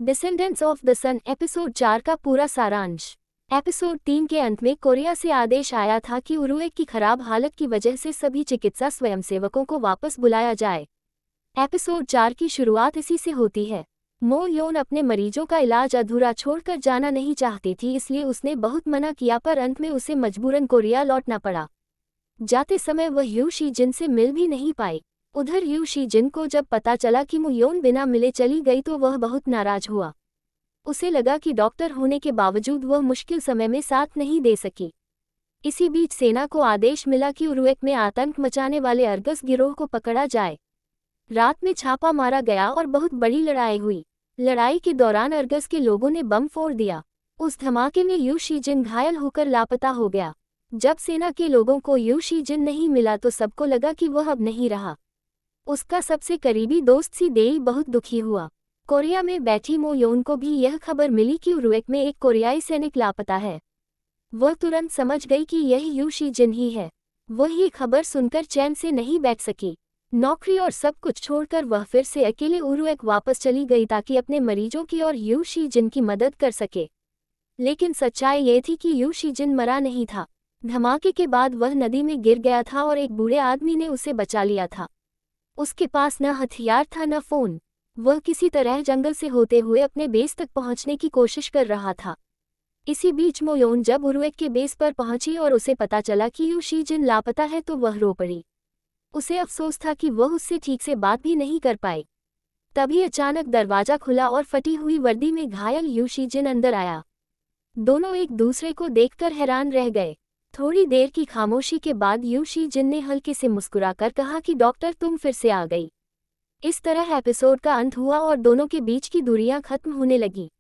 Descendants of the sun episode 4 का पूरा सारांश। एपिसोड 3 के अंत में कोरिया से आदेश आया था कि उरुएक की खराब हालत की वजह से सभी चिकित्सा स्वयंसेवकों को वापस बुलाया जाए। एपिसोड 4 की शुरुआत इसी से होती है। मो योन अपने मरीजों का इलाज अधूरा छोड़कर जाना नहीं चाहती थी, इसलिए उसने बहुत मना किया, पर अंत में उसे मजबूरन कोरिया लौटना पड़ा। जाते समय वह यू शी जिन से मिल भी नहीं पाई। उधर यू शी जिन को जब पता चला कि मो योन बिना मिले चली गई तो वह बहुत नाराज हुआ। उसे लगा कि डॉक्टर होने के बावजूद वह मुश्किल समय में साथ नहीं दे सकी। इसी बीच सेना को आदेश मिला कि उरुएक में आतंक मचाने वाले अर्गस गिरोह को पकड़ा जाए। रात में छापा मारा गया और बहुत बड़ी लड़ाई हुई। लड़ाई के दौरान अर्गस के लोगों ने बम फोड़ दिया। उस धमाके में यू शी जिन घायल होकर लापता हो गया। जब सेना के लोगों को यू शी जिन नहीं मिला तो सबको लगा कि वह अब नहीं रहा। उसका सबसे करीबी दोस्त सी देई बहुत दुखी हुआ। कोरिया में बैठी मो योन को भी यह खबर मिली कि उरुएक में एक कोरियाई सैनिक लापता है। वह तुरंत समझ गई कि यह यू शी जिन ही है। वह ये खबर सुनकर चैन से नहीं बैठ सकी। नौकरी और सब कुछ छोड़कर वह फिर से अकेले उरुएक वापस चली गई ताकि अपने मरीजों की और यू शी जिन की मदद कर सके। लेकिन सच्चाई ये थी कि यू शी जिन मरा नहीं था। धमाके के बाद वह नदी में गिर गया था और एक बूढ़े आदमी ने उसे बचा लिया था। उसके पास न हथियार था न फोन। वह किसी तरह जंगल से होते हुए अपने बेस तक पहुंचने की कोशिश कर रहा था। इसी बीच मो योन जब उरुएक के बेस पर पहुंची और उसे पता चला कि यू शी जिन लापता है तो वह रो पड़ी। उसे अफसोस था कि वह उससे ठीक से बात भी नहीं कर पाई। तभी अचानक दरवाजा खुला और फटी हुई वर्दी में घायल यू शी जिन अंदर आया। दोनों एक दूसरे को देखकर हैरान रह गए। थोड़ी देर की खामोशी के बाद यू शी जिन ने हल्के से मुस्कुराकर कहा कि डॉक्टर तुम फिर से आ गई। इस तरह एपिसोड का अंत हुआ और दोनों के बीच की दूरियां खत्म होने लगी।